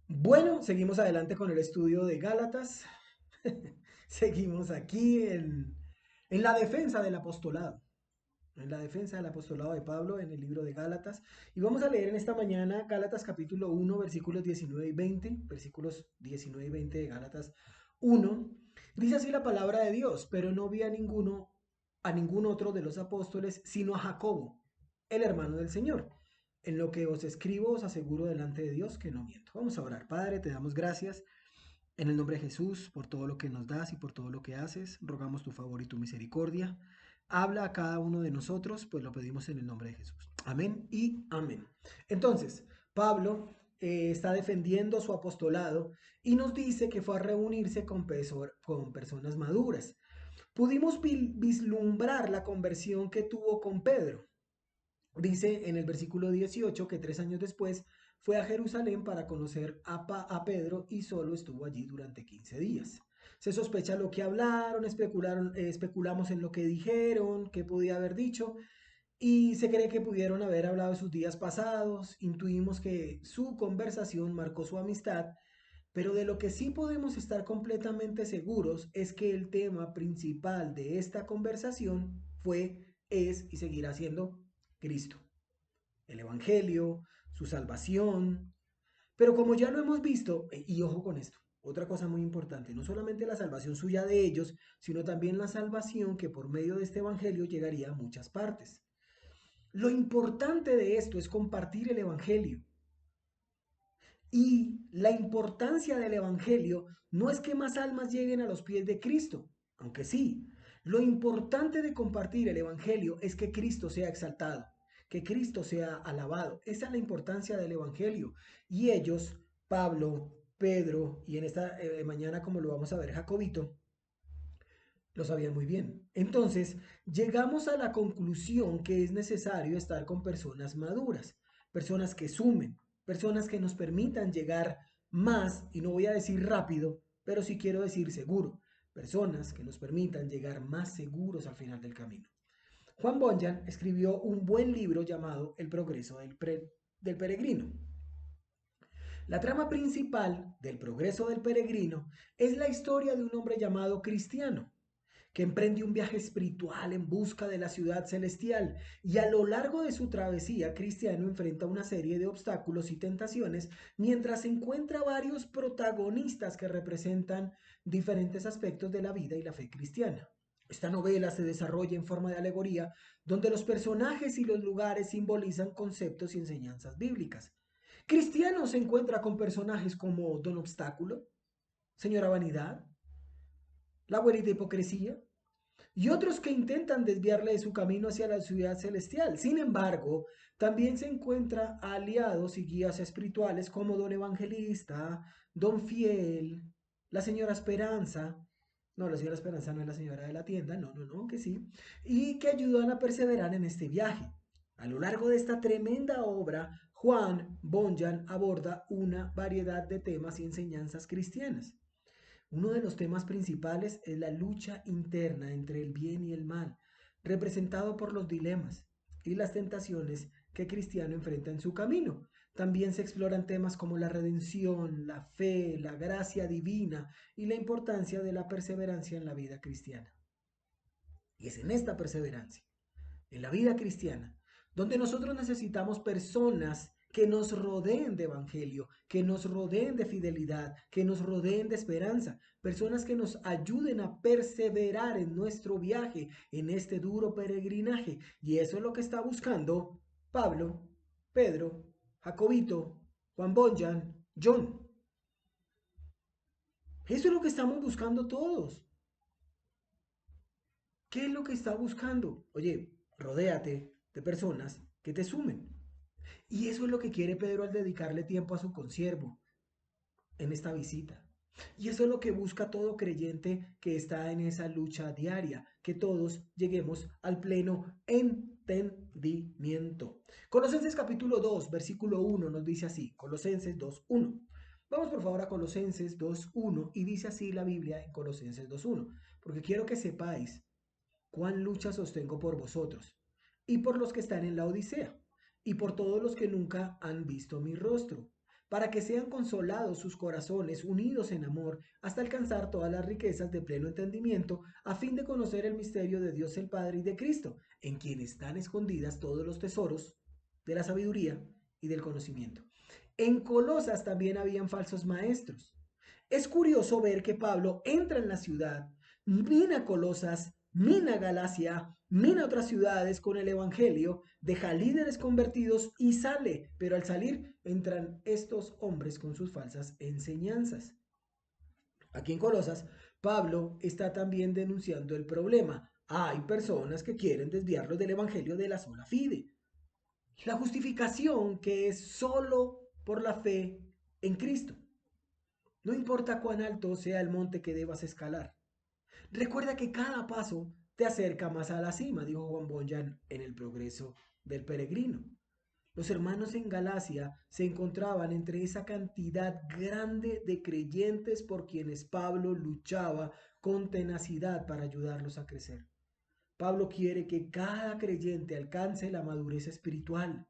Bueno, seguimos adelante con el estudio de Gálatas. Seguimos aquí en la defensa del apostolado, en la defensa del apostolado de Pablo en el libro de Gálatas. Y vamos a leer en esta mañana Gálatas capítulo 1, versículos 19 y 20, versículos 19 y 20 de Gálatas 1. Dice así la palabra de Dios: pero no vi a ningún otro de los apóstoles, sino a Jacobo, el hermano del Señor. En lo que os escribo os aseguro delante de Dios que no miento. Vamos a orar. Padre, te damos gracias en el nombre de Jesús por todo lo que nos das y por todo lo que haces. Rogamos tu favor y tu misericordia. Habla a cada uno de nosotros, pues lo pedimos en el nombre de Jesús. Amén y amén. Entonces, Pablo está defendiendo su apostolado y nos dice que fue a reunirse con personas maduras. Pudimos vislumbrar la conversión que tuvo con Pedro. Dice en el versículo 18 que 3 años después fue a Jerusalén para conocer a Pedro y solo estuvo allí durante 15 días. Se sospecha lo que hablaron, especulamos en lo que dijeron, qué podía haber dicho, y se cree que pudieron haber hablado de sus días pasados. Intuimos que su conversación marcó su amistad, pero de lo que sí podemos estar completamente seguros es que el tema principal de esta conversación fue, es y seguirá siendo Cristo, el Evangelio, su salvación. Pero como ya lo hemos visto, y ojo con esto, otra cosa muy importante, no solamente la salvación suya de ellos, sino también la salvación que por medio de este Evangelio llegaría a muchas partes. Lo importante de esto es compartir el Evangelio. Y la importancia del Evangelio no es que más almas lleguen a los pies de Cristo, aunque sí. Lo importante de compartir el Evangelio es que Cristo sea exaltado, que Cristo sea alabado. Esa es la importancia del Evangelio. Y ellos, Pablo, Pedro y en esta mañana, como lo vamos a ver, Jacobito, lo sabían muy bien. Entonces, llegamos a la conclusión que es necesario estar con personas maduras, personas que sumen, personas que nos permitan llegar más, y no voy a decir rápido, pero sí quiero decir seguro, personas que nos permitan llegar más seguros al final del camino. Juan Bunyan escribió un buen libro llamado El progreso del peregrino. La trama principal del progreso del peregrino es la historia de un hombre llamado Cristiano, que emprende un viaje espiritual en busca de la ciudad celestial, y a lo largo de su travesía Cristiano enfrenta una serie de obstáculos y tentaciones mientras encuentra varios protagonistas que representan diferentes aspectos de la vida y la fe cristiana. Esta novela se desarrolla en forma de alegoría, donde los personajes y los lugares simbolizan conceptos y enseñanzas bíblicas. Cristiano se encuentra con personajes como Don Obstáculo, Señora Vanidad, la abuelita hipocresía, y otros que intentan desviarle de su camino hacia la ciudad celestial. Sin embargo, también se encuentra aliados y guías espirituales como Don Evangelista, Don Fiel, la Señora Esperanza. No, la Señora Esperanza no es la señora de la tienda, no, no, no, que sí. Y que ayudan a perseverar en este viaje. A lo largo de esta tremenda obra, Juan Bunyan aborda una variedad de temas y enseñanzas cristianas. Uno de los temas principales es la lucha interna entre el bien y el mal, representado por los dilemas y las tentaciones que Cristiano enfrenta en su camino. También se exploran temas como la redención, la fe, la gracia divina y la importancia de la perseverancia en la vida cristiana. Y es en esta perseverancia, en la vida cristiana, donde nosotros necesitamos personas que nos rodeen de evangelio, que nos rodeen de fidelidad, que nos rodeen de esperanza, personas que nos ayuden a perseverar en nuestro viaje, en este duro peregrinaje. Y eso es lo que está buscando Pablo, Pedro, Jacobito, Juan Bonjan, John. Eso es lo que estamos buscando todos. ¿Qué es lo que está buscando? Oye, rodéate de personas que te sumen. Y eso es lo que quiere Pedro al dedicarle tiempo a su consiervo en esta visita. Y eso es lo que busca todo creyente que está en esa lucha diaria, que todos lleguemos al pleno entendimiento. Colosenses capítulo 2, versículo 1 nos dice así, Colosenses 2, 1. Vamos por favor a Colosenses 2, 1 y dice así la Biblia en Colosenses 2, 1, porque quiero que sepáis cuán lucha sostengo por vosotros y por los que están en la Odisea y por todos los que nunca han visto mi rostro, para que sean consolados sus corazones unidos en amor hasta alcanzar todas las riquezas de pleno entendimiento, a fin de conocer el misterio de Dios el Padre y de Cristo, en quien están escondidas todos los tesoros de la sabiduría y del conocimiento. En Colosas también habían falsos maestros. Es curioso ver que Pablo entra en la ciudad, mina Colosas, mina Galacia, mina otras ciudades con el Evangelio, deja líderes convertidos y sale, pero al salir entran estos hombres con sus falsas enseñanzas. Aquí en Colosas, Pablo está también denunciando el problema. Hay personas que quieren desviarlos del Evangelio de la sola fide. La justificación que es solo por la fe en Cristo. No importa cuán alto sea el monte que debas escalar. Recuerda que cada paso te acerca más a la cima, dijo Juan Bunyan en El progreso del peregrino. Los hermanos en Galacia se encontraban entre esa cantidad grande de creyentes por quienes Pablo luchaba con tenacidad para ayudarlos a crecer. Pablo quiere que cada creyente alcance la madurez espiritual.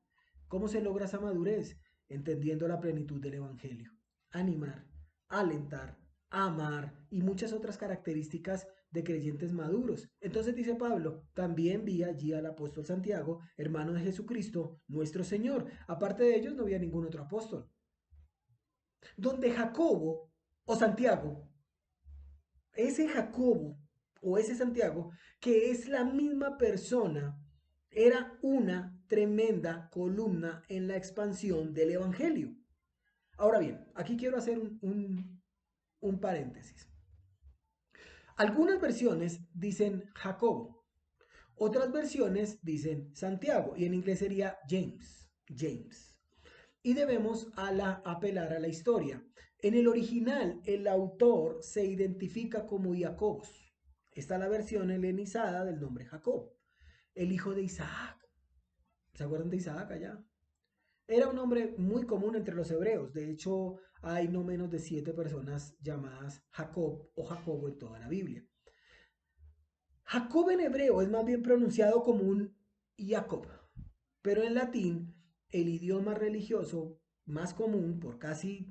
¿Cómo se logra esa madurez? Entendiendo la plenitud del Evangelio. Animar, alentar, amar y muchas otras características de creyentes maduros. Entonces dice Pablo, también vi allí al apóstol Santiago, hermano de Jesucristo, nuestro Señor. Aparte de ellos no había ningún otro apóstol. Donde Jacobo o Santiago, ese Jacobo o ese Santiago, que es la misma persona, era una tremenda columna en la expansión del Evangelio. Ahora bien, aquí quiero hacer un paréntesis. Algunas versiones dicen Jacobo, otras versiones dicen Santiago, y en inglés sería James, James. Y debemos apelar a la historia. En el original, el autor se identifica como Jacobos. Está la versión helenizada del nombre Jacob, el hijo de Isaac. ¿Se acuerdan de Isaac allá? Era un nombre muy común entre los hebreos. De hecho, hay no menos de 7 personas llamadas Jacob o Jacobo en toda la Biblia. Jacob en hebreo es más bien pronunciado como un Jacob, pero en latín, el idioma religioso más común por casi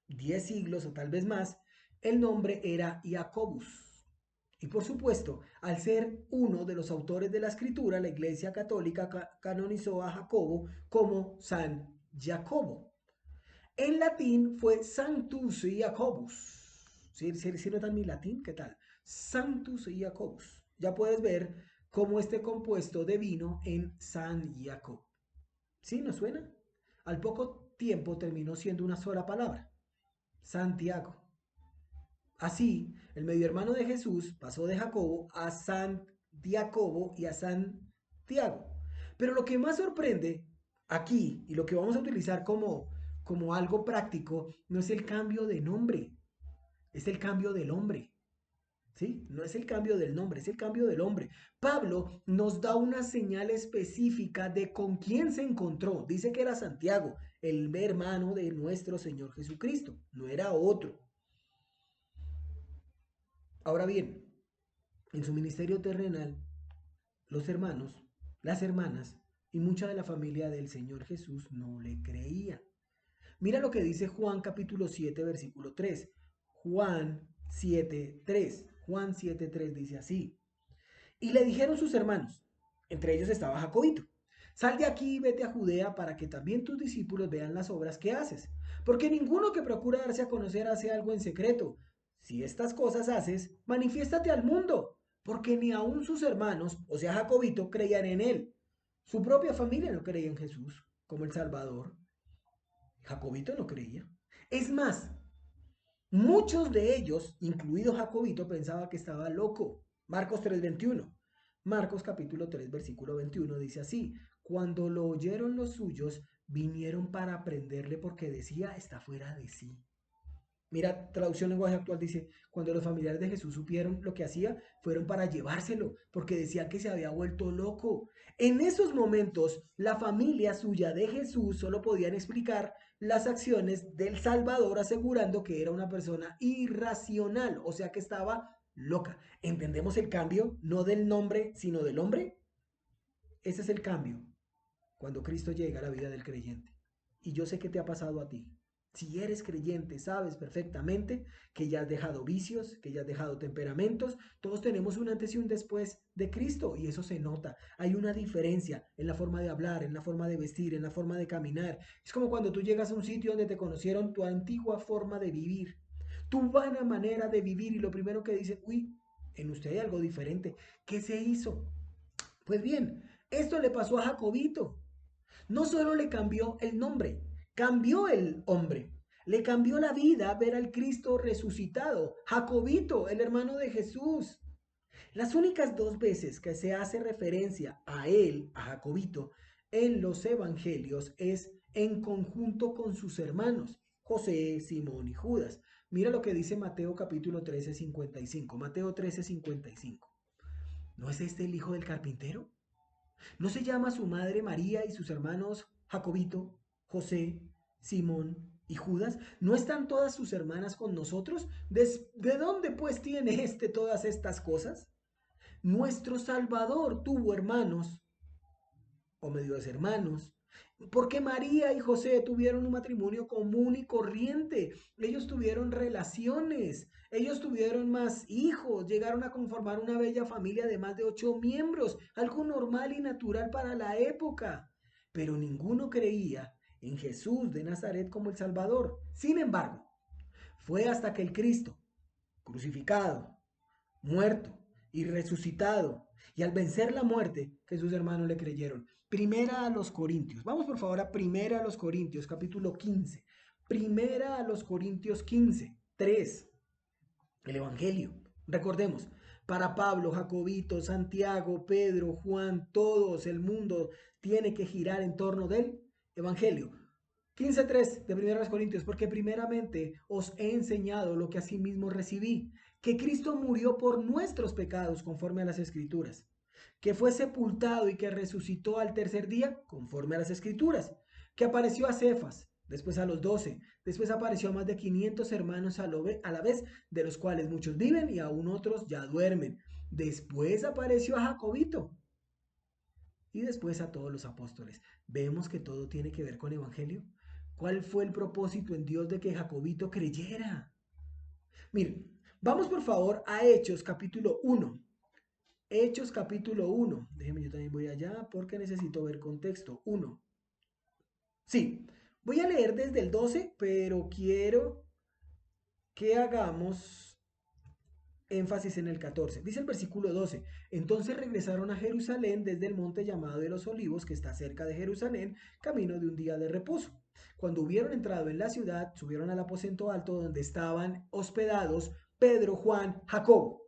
10 siglos o tal vez más, el nombre era Jacobus. Y por supuesto, al ser uno de los autores de la escritura, la Iglesia Católica canonizó a Jacobo como San Jacobo. En latín fue Sanctus Jacobus. ¿Sí notan mi latín? ¿Qué tal? Sanctus Jacobus. Ya puedes ver cómo este compuesto devino en San Jacob. ¿Sí? ¿No suena? Al poco tiempo terminó siendo una sola palabra. Santiago. Así, el medio hermano de Jesús pasó de Jacobo a San Jacobo y a Santiago. Pero lo que más sorprende aquí y lo que vamos a utilizar como algo práctico no es el cambio de nombre, es el cambio del hombre. ¿Sí? No es el cambio del nombre, es el cambio del hombre. Pablo nos da una señal específica de con quién se encontró. Dice que era Santiago, el hermano de nuestro Señor Jesucristo, no era otro. Ahora bien, en su ministerio terrenal, los hermanos, las hermanas y mucha de la familia del Señor Jesús no le creían. Mira lo que dice Juan capítulo 7, versículo 3. Juan 7, 3. Juan 7, 3 dice así. Y le dijeron sus hermanos, entre ellos estaba Jacobito, sal de aquí y vete a Judea para que también tus discípulos vean las obras que haces. Porque ninguno que procura darse a conocer hace algo en secreto. Si estas cosas haces, manifiéstate al mundo, porque ni aun sus hermanos, o sea Jacobito, creían en él. Su propia familia no creía en Jesús como el Salvador. Jacobito no creía. Es más, muchos de ellos, incluido Jacobito, pensaba que estaba loco. Marcos 3:21. Marcos capítulo 3, versículo 21 dice así: cuando lo oyeron los suyos, vinieron para prenderle porque decía, está fuera de sí. Mira, traducción lenguaje actual dice, cuando los familiares de Jesús supieron lo que hacía, fueron para llevárselo, porque decían que se había vuelto loco. En esos momentos, la familia suya de Jesús solo podían explicar las acciones del Salvador, asegurando que era una persona irracional, o sea que estaba loca. ¿Entendemos el cambio? No del nombre, sino del hombre. Ese es el cambio cuando Cristo llega a la vida del creyente. Y yo sé que te ha pasado a ti. Si eres creyente, sabes perfectamente que ya has dejado vicios, que ya has dejado temperamentos. Todos tenemos un antes y un después de Cristo y eso se nota. Hay una diferencia en la forma de hablar, en la forma de vestir, en la forma de caminar. Es como cuando tú llegas a un sitio donde te conocieron tu antigua forma de vivir, tu vana manera de vivir y lo primero que dicen, uy, en usted hay algo diferente. ¿Qué se hizo? Pues bien, esto le pasó a Jacobito. No solo le cambió el nombre, cambió el hombre. Le cambió la vida ver al Cristo resucitado. Jacobito, el hermano de Jesús. Las únicas dos veces que se hace referencia a él, a Jacobito, en los evangelios es en conjunto con sus hermanos, José, Simón y Judas. Mira lo que dice Mateo capítulo 13:55. Mateo 13:55. ¿No es este el hijo del carpintero? ¿No se llama su madre María y sus hermanos Jacobito, José, Simón y Judas? ¿No están todas sus hermanas con nosotros? ¿De dónde pues tiene este todas estas cosas? Nuestro Salvador tuvo hermanos o medios hermanos, porque María y José tuvieron un matrimonio común y corriente. Ellos tuvieron relaciones, ellos tuvieron más hijos, llegaron a conformar una bella familia de más de 8 miembros, algo normal y natural para la época. Pero ninguno creía en Jesús de Nazaret como el Salvador. Sin embargo, fue hasta que el Cristo, crucificado, muerto y resucitado, y al vencer la muerte, que sus hermanos le creyeron. Primera a los Corintios. Vamos por favor a Primera a los Corintios, capítulo 15. Primera a los Corintios 15, 3. El Evangelio. Recordemos, para Pablo, Jacobito, Santiago, Pedro, Juan, todos, el mundo tiene que girar en torno del Evangelio. 15:3 de 1 Corintios, porque primeramente os he enseñado lo que asimismo recibí, que Cristo murió por nuestros pecados conforme a las Escrituras, que fue sepultado y que resucitó al tercer día conforme a las Escrituras, que apareció a Cefas, después a los 12, después apareció a más de 500 hermanos a la vez, de los cuales muchos viven y aún otros ya duermen. Después apareció a Jacobito y después a todos los apóstoles. Vemos que todo tiene que ver con el Evangelio. ¿Cuál fue el propósito en Dios de que Jacobito creyera? Miren, vamos por favor a Hechos capítulo 1. Hechos capítulo 1. Déjenme, yo también voy allá porque necesito ver contexto. 1. Sí, voy a leer desde el 12, pero quiero que hagamos énfasis en el 14. Dice el versículo 12, entonces regresaron a Jerusalén desde el monte llamado de los Olivos, que está cerca de Jerusalén, camino de un día de reposo. Cuando hubieron entrado en la ciudad, subieron al aposento alto donde estaban hospedados Pedro, Juan, Jacobo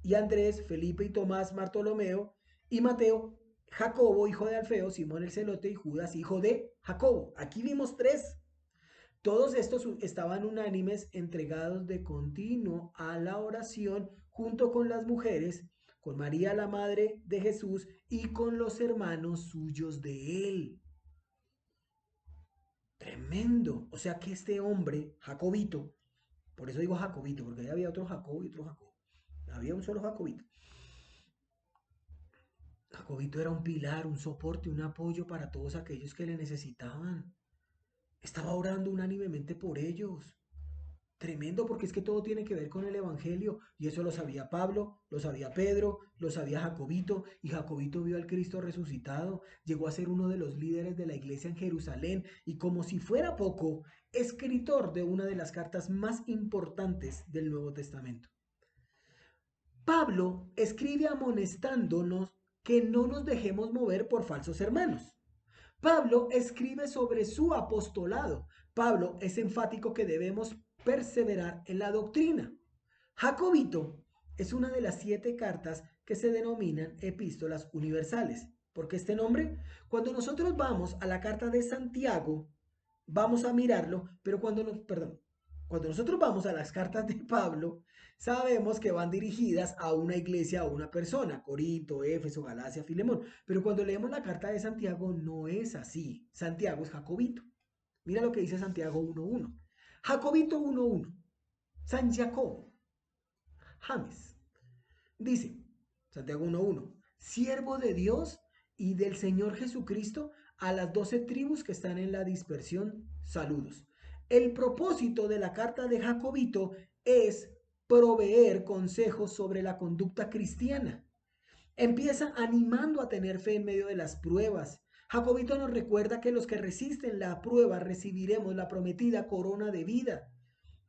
y Andrés, Felipe y Tomás, Bartolomeo y Mateo, Jacobo, hijo de Alfeo, Simón el celote y Judas, hijo de Jacobo. Aquí vimos tres. Todos estos estaban unánimes, entregados de continuo a la oración, junto con las mujeres, con María la madre de Jesús y con los hermanos suyos de él. Tremendo. O sea que este hombre, Jacobito, por eso digo Jacobito, porque ahí había otro Jacobo y otro Jacobo. Había un solo Jacobito. Jacobito era un pilar, un soporte, un apoyo para todos aquellos que le necesitaban. Estaba orando unánimemente por ellos. Tremendo, porque es que todo tiene que ver con el Evangelio, y eso lo sabía Pablo, lo sabía Pedro, lo sabía Jacobito, y Jacobito vio al Cristo resucitado, llegó a ser uno de los líderes de la iglesia en Jerusalén, y como si fuera poco, escritor de una de las cartas más importantes del Nuevo Testamento. Pablo escribe amonestándonos que no nos dejemos mover por falsos hermanos. Pablo escribe sobre su apostolado. Pablo es enfático que debemos perseverar en la doctrina. Jacobito es una de las 7 cartas que se denominan epístolas universales. ¿Por qué este nombre? Cuando nosotros vamos a la carta de Santiago, vamos a mirarlo, pero cuando nosotros vamos a las cartas de Pablo, sabemos que van dirigidas a una iglesia, a una persona, Corinto, Éfeso, Galacia, Filemón. Pero cuando leemos la carta de Santiago no es así. Santiago es Jacobito. Mira lo que dice Santiago 1:1. Jacobito 1:1. San Jacobo. James. Dice Santiago 1:1. Siervo de Dios y del Señor Jesucristo a las 12 tribus que están en la dispersión. Saludos. El propósito de la carta de Jacobito es proveer consejos sobre la conducta cristiana. Empieza animando a tener fe en medio de las pruebas. Jacobito nos recuerda que los que resisten la prueba recibiremos la prometida corona de vida.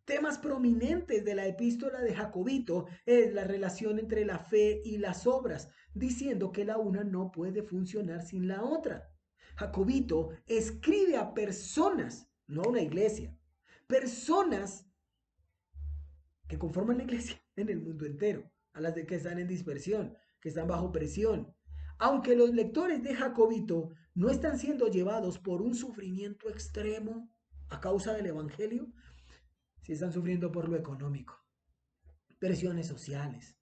Temas prominentes de la epístola de Jacobito es la relación entre la fe y las obras, diciendo que la una no puede funcionar sin la otra. Jacobito escribe a personas, no a una iglesia, personas que conforman la iglesia en el mundo entero, a las de que están en dispersión, que están bajo presión. Aunque los lectores de Jacobito no están siendo llevados por un sufrimiento extremo a causa del Evangelio, sí están sufriendo por lo económico, presiones sociales.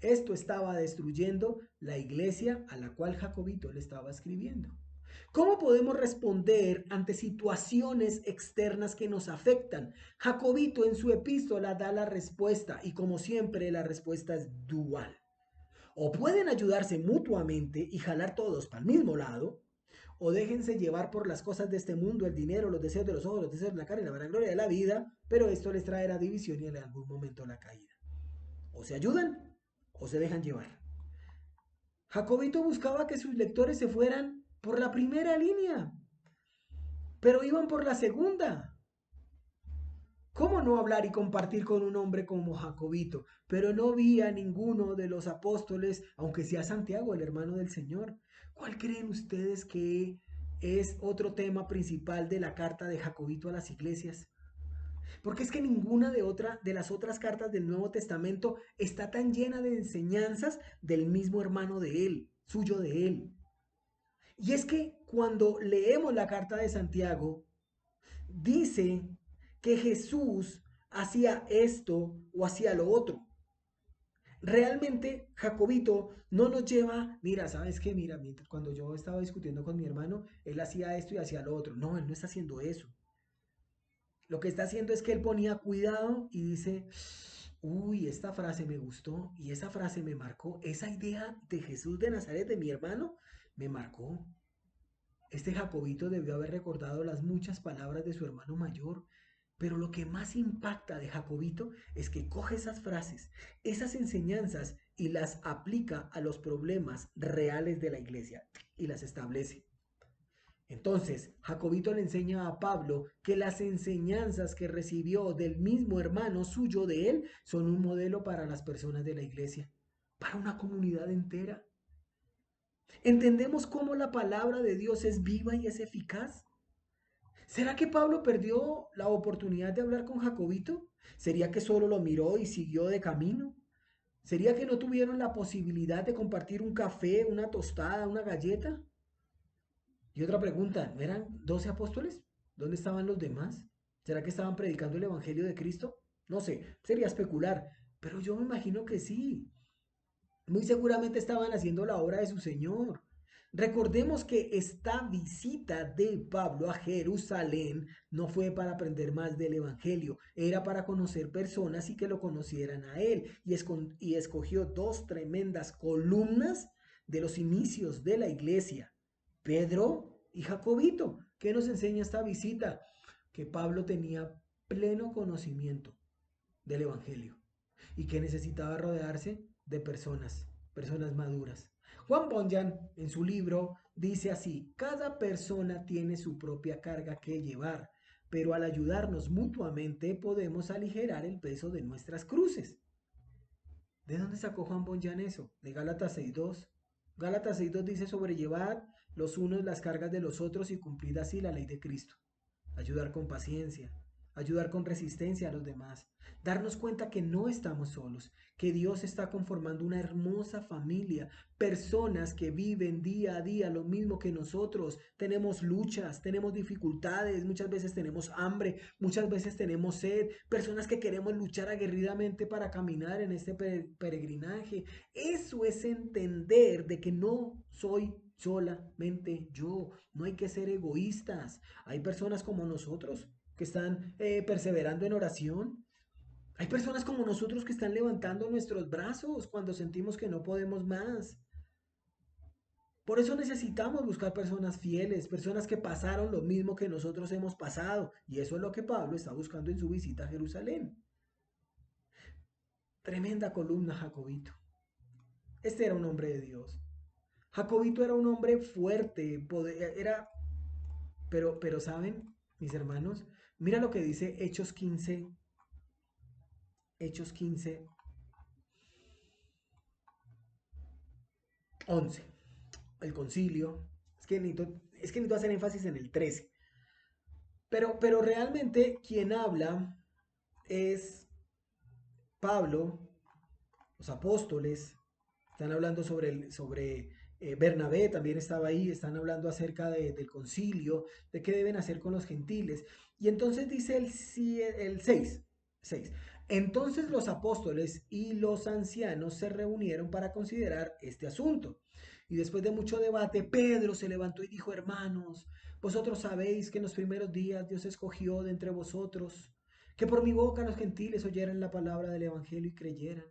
Esto estaba destruyendo la iglesia a la cual Jacobito le estaba escribiendo. ¿Cómo podemos responder ante situaciones externas que nos afectan? Jacobito en su epístola da la respuesta y como siempre la respuesta es dual. O pueden ayudarse mutuamente y jalar todos para el mismo lado, o déjense llevar por las cosas de este mundo, el dinero, los deseos de los ojos, los deseos de la carne, la vanagloria de la vida, pero esto les traerá división y en algún momento la caída. O se ayudan o se dejan llevar. Jacobito buscaba que sus lectores se fueran por la primera línea, pero iban por la segunda. ¿Cómo no hablar y compartir con un hombre como Jacobito? Pero no vi a ninguno de los apóstoles, aunque sea Santiago, el hermano del Señor. ¿Cuál creen ustedes que es otro tema principal de la carta de Jacobito a las iglesias? Porque es que ninguna de las otras cartas del Nuevo Testamento está tan llena de enseñanzas del mismo hermano de él, suyo de él. Y es que cuando leemos la carta de Santiago, dice que Jesús hacía esto o hacía lo otro. Realmente Jacobito no nos lleva, mira, ¿sabes qué? Mira, cuando yo estaba discutiendo con mi hermano, él hacía esto y hacía lo otro. No, él no está haciendo eso. Lo que está haciendo es que él ponía cuidado y dice, uy, esta frase me gustó y esa frase me marcó. Esa idea de Jesús de Nazaret, de mi hermano, me marcó. Este Jacobito debió haber recordado las muchas palabras de su hermano mayor, pero lo que más impacta de Jacobito es que coge esas frases, esas enseñanzas y las aplica a los problemas reales de la iglesia y las establece. Entonces, Jacobito le enseña a Pablo que las enseñanzas que recibió del mismo hermano suyo de él son un modelo para las personas de la iglesia, para una comunidad entera. ¿Entendemos cómo la palabra de Dios es viva y es eficaz? ¿Será que Pablo perdió la oportunidad de hablar con Jacobito? ¿Sería que solo lo miró y siguió de camino? ¿Sería que no tuvieron la posibilidad de compartir un café, una tostada, una galleta? Y otra pregunta, ¿no eran 12 apóstoles? ¿Dónde estaban los demás? ¿Será que estaban predicando el Evangelio de Cristo? No sé, sería especular, pero yo me imagino que sí. Muy seguramente estaban haciendo la obra de su Señor. Recordemos que esta visita de Pablo a Jerusalén no fue para aprender más del Evangelio, era para conocer personas y que lo conocieran a él. Y escogió dos tremendas columnas de los inicios de la iglesia, Pedro y Jacobito. ¿Qué nos enseña esta visita? Que Pablo tenía pleno conocimiento del Evangelio y que necesitaba rodearse de personas maduras. Juan Bunyan en su libro dice así, cada persona tiene su propia carga que llevar, pero al ayudarnos mutuamente podemos aligerar el peso de nuestras cruces. ¿De dónde sacó Juan Bunyan eso? De Gálatas 6.2. Gálatas 6.2 dice sobrellevar los unos las cargas de los otros y cumplir así la ley de Cristo. Ayudar con paciencia, ayudar con resistencia a los demás, darnos cuenta que no estamos solos, que Dios está conformando una hermosa familia, personas que viven día a día lo mismo que nosotros, tenemos luchas, tenemos dificultades, muchas veces tenemos hambre, muchas veces tenemos sed, personas que queremos luchar aguerridamente para caminar en este peregrinaje. Eso es entender de que no soy solamente yo, no hay que ser egoístas, hay personas como nosotros que están perseverando en oración. Hay personas como nosotros que están levantando nuestros brazos cuando sentimos que no podemos más. Por eso necesitamos buscar personas fieles, personas que pasaron lo mismo que nosotros hemos pasado. Y eso es lo que Pablo está buscando en su visita a Jerusalén. Tremenda columna, Jacobito. Este era un hombre de Dios. Jacobito era un hombre fuerte, pero ¿saben, mis hermanos? Mira lo que dice Hechos 15, 11. El concilio. Es que necesito hacer énfasis en el 13. Pero realmente quien habla es Pablo, los apóstoles, están hablando sobre Bernabé, también estaba ahí, están hablando acerca del concilio, de qué deben hacer con los gentiles. Y entonces dice el 6. Entonces los apóstoles y los ancianos se reunieron para considerar este asunto. Y después de mucho debate, Pedro se levantó y dijo, hermanos, vosotros sabéis que en los primeros días Dios escogió de entre vosotros que por mi boca los gentiles oyeran la palabra del Evangelio y creyeran.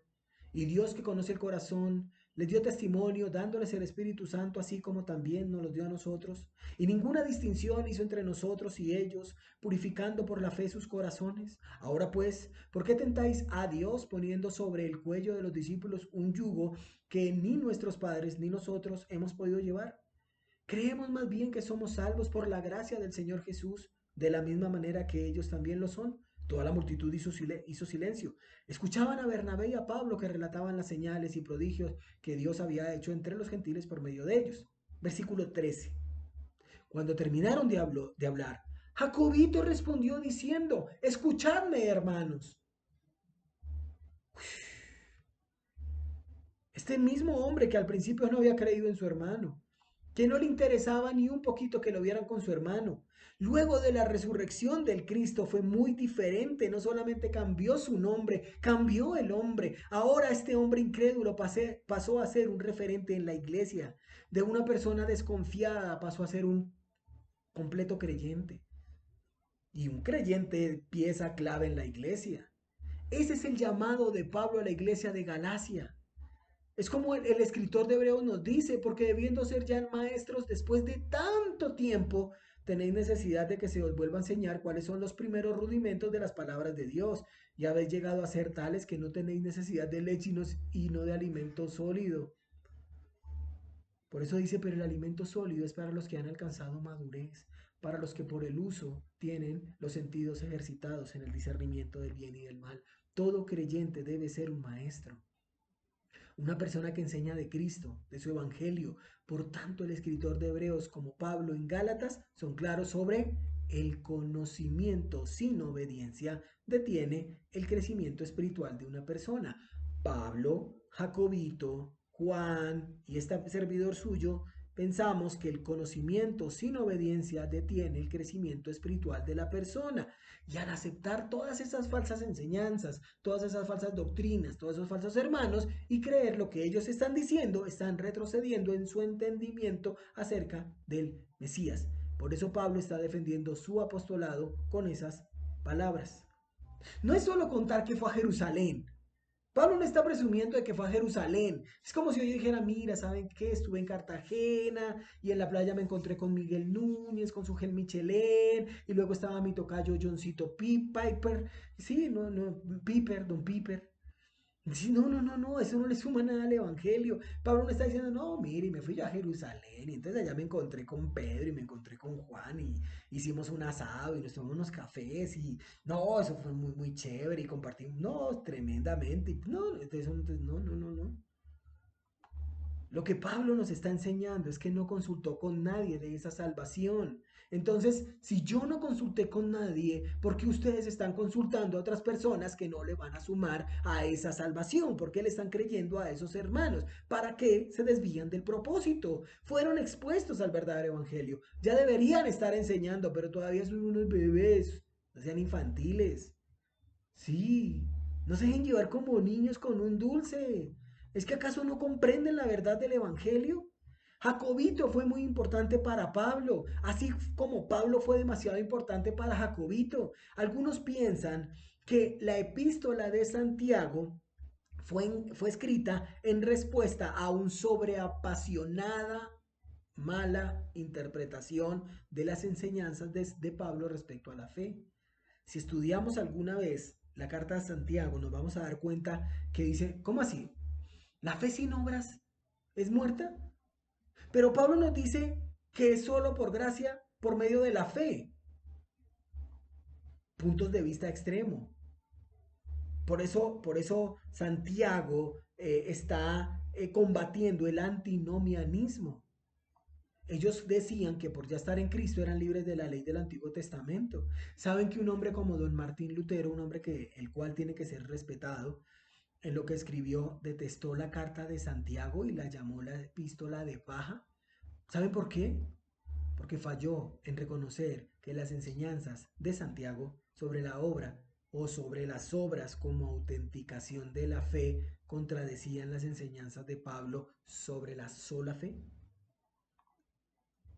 Y Dios que conoce el corazón, les dio testimonio dándoles el Espíritu Santo, así como también nos los dio a nosotros. Y ninguna distinción hizo entre nosotros y ellos, purificando por la fe sus corazones. Ahora pues, ¿por qué tentáis a Dios poniendo sobre el cuello de los discípulos un yugo que ni nuestros padres ni nosotros hemos podido llevar? Creemos más bien que somos salvos por la gracia del Señor Jesús, de la misma manera que ellos también lo son. Toda la multitud hizo silencio. Escuchaban a Bernabé y a Pablo que relataban las señales y prodigios que Dios había hecho entre los gentiles por medio de ellos. Versículo 13. Cuando terminaron de hablar, Jacobito respondió diciendo, escuchadme, hermanos. Este mismo hombre que al principio no había creído en su hermano, que no le interesaba ni un poquito que lo vieran con su hermano. Luego de la resurrección del Cristo fue muy diferente, no solamente cambió su nombre, cambió el hombre. Ahora este hombre incrédulo pasó a ser un referente en la iglesia. De una persona desconfiada pasó a ser un completo creyente. Y un creyente pieza clave en la iglesia. Ese es el llamado de Pablo a la iglesia de Galacia. Es como el escritor de Hebreos nos dice, porque debiendo ser ya maestros después de tanto tiempo, tenéis necesidad de que se os vuelva a enseñar cuáles son los primeros rudimentos de las palabras de Dios. Y habéis llegado a ser tales que no tenéis necesidad de leche y no de alimento sólido. Por eso dice, pero el alimento sólido es para los que han alcanzado madurez, para los que por el uso tienen los sentidos ejercitados en el discernimiento del bien y del mal. Todo creyente debe ser un maestro, una persona que enseña de Cristo, de su Evangelio. Por tanto, el escritor de Hebreos como Pablo en Gálatas son claros sobre el conocimiento sin obediencia detiene el crecimiento espiritual de una persona. Pablo, Jacobito, Juan y este servidor suyo pensamos que el conocimiento sin obediencia detiene el crecimiento espiritual de la persona. Y al aceptar todas esas falsas enseñanzas, todas esas falsas doctrinas, todos esos falsos hermanos y creer lo que ellos están diciendo, están retrocediendo en su entendimiento acerca del Mesías. Por eso Pablo está defendiendo su apostolado con esas palabras. No es solo contar que fue a Jerusalén. Pablo no está presumiendo de que fue a Jerusalén. Es como si yo dijera, mira, ¿saben qué? Estuve en Cartagena y en la playa me encontré con Miguel Núñez, con su gel Michelin, y luego estaba mi tocayo Johncito Piper. Sí, no, no, Piper, Don Piper. Sí, no, no, no, no, eso no le suma nada al Evangelio. Pablo no está diciendo, no, mire, me fui yo a Jerusalén y entonces allá me encontré con Pedro y me encontré con Juan y hicimos un asado y nos tomamos unos cafés y no, eso fue muy, muy chévere y compartimos, no, tremendamente. No, entonces, no, no, no, no. Lo que Pablo nos está enseñando es que no consultó con nadie de esa salvación. Entonces, si yo no consulté con nadie, ¿por qué ustedes están consultando a otras personas que no le van a sumar a esa salvación? ¿Por qué le están creyendo a esos hermanos? ¿Para qué se desvían del propósito? Fueron expuestos al verdadero evangelio. Ya deberían estar enseñando, pero todavía son unos bebés. No sean infantiles. Sí, no se dejen llevar como niños con un dulce. ¿Es que acaso no comprenden la verdad del Evangelio? Jacobito fue muy importante para Pablo, así como Pablo fue demasiado importante para Jacobito. Algunos piensan que la epístola de Santiago fue escrita en respuesta a un sobreapasionada mala interpretación de las enseñanzas de Pablo respecto a la fe. Si estudiamos alguna vez la carta de Santiago, nos vamos a dar cuenta que dice, ¿cómo así? ¿La fe sin obras es muerta? Pero Pablo nos dice que es solo por gracia, por medio de la fe. Puntos de vista extremo. Por eso Santiago está combatiendo el antinomianismo. Ellos decían que por ya estar en Cristo eran libres de la ley del Antiguo Testamento. Saben que un hombre como don Martín Lutero, un hombre el cual tiene que ser respetado, en lo que escribió, detestó la carta de Santiago y la llamó la epístola de paja. ¿Saben por qué? Porque falló en reconocer que las enseñanzas de Santiago sobre la obra o sobre las obras como autenticación de la fe contradecían las enseñanzas de Pablo sobre la sola fe.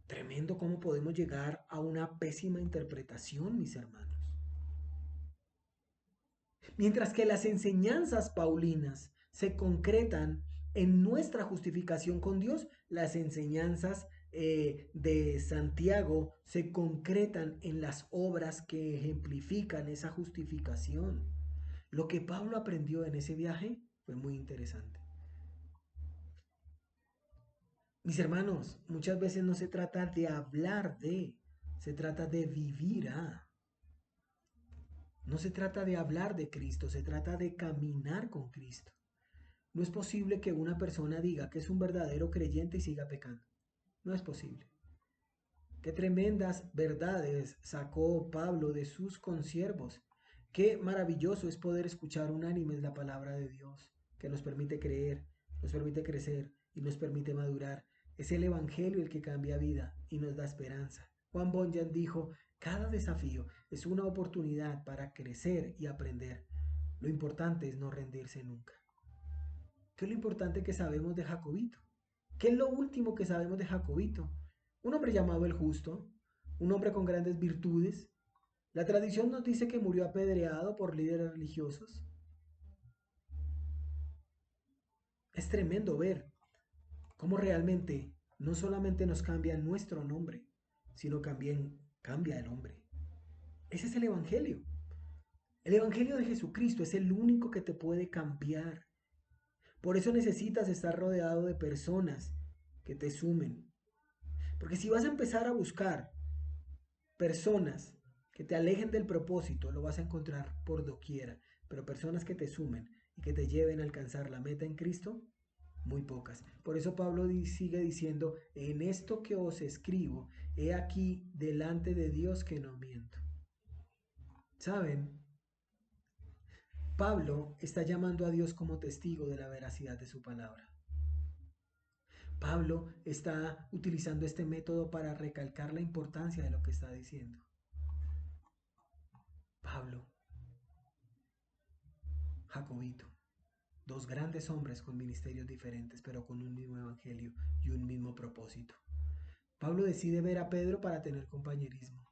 Tremendo cómo podemos llegar a una pésima interpretación, mis hermanos. Mientras que las enseñanzas paulinas se concretan en nuestra justificación con Dios, las enseñanzas de Santiago se concretan en las obras que ejemplifican esa justificación. Lo que Pablo aprendió en ese viaje fue muy interesante. Mis hermanos, muchas veces no se trata de hablar de, se trata de vivir a. No se trata de hablar de Cristo, se trata de caminar con Cristo. No es posible que una persona diga que es un verdadero creyente y siga pecando. No es posible. Qué tremendas verdades sacó Pablo de sus consiervos. Qué maravilloso es poder escuchar unánimes la palabra de Dios, que nos permite creer, nos permite crecer y nos permite madurar. Es el Evangelio el que cambia vida y nos da esperanza. Juan Bunyan dijo, cada desafío es una oportunidad para crecer y aprender. Lo importante es no rendirse nunca. ¿Qué es lo importante que sabemos de Jacobito? ¿Qué es lo último que sabemos de Jacobito? Un hombre llamado el Justo, un hombre con grandes virtudes. La tradición nos dice que murió apedreado por líderes religiosos. Es tremendo ver cómo realmente no solamente nos cambia nuestro nombre, sino también cambia el hombre. Ese es el Evangelio. El Evangelio de Jesucristo es el único que te puede cambiar. Por eso necesitas estar rodeado de personas que te sumen. Porque si vas a empezar a buscar personas que te alejen del propósito, lo vas a encontrar por doquiera. Pero personas que te sumen y que te lleven a alcanzar la meta en Cristo, muy pocas. Por eso Pablo sigue diciendo, en esto que os escribo, he aquí delante de Dios que no miento. ¿Saben? Pablo está llamando a Dios como testigo de la veracidad de su palabra. Pablo está utilizando este método para recalcar la importancia de lo que está diciendo. Pablo, Jacobito, dos grandes hombres con ministerios diferentes, pero con un mismo evangelio y un mismo propósito. Pablo decide ver a Pedro para tener compañerismo.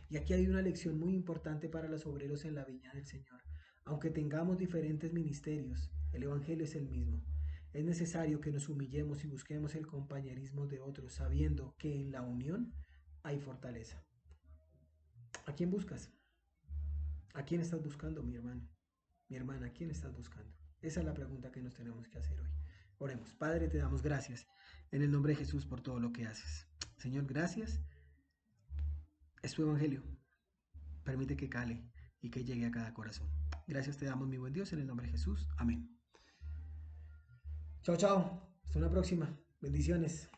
Y aquí hay una lección muy importante para los obreros en la viña del Señor. Aunque tengamos diferentes ministerios, el evangelio es el mismo. Es necesario que nos humillemos y busquemos el compañerismo de otros, sabiendo que en la unión hay fortaleza. ¿A quién buscas? ¿A quién estás buscando, mi hermano? Mi hermana, ¿a quién estás buscando? Esa es la pregunta que nos tenemos que hacer hoy. Oremos. Padre, te damos gracias en el nombre de Jesús por todo lo que haces. Señor, gracias. Es tu evangelio. Permite que cale y que llegue a cada corazón. Gracias te damos, mi buen Dios, en el nombre de Jesús. Amén. Chao, chao. Hasta una próxima. Bendiciones.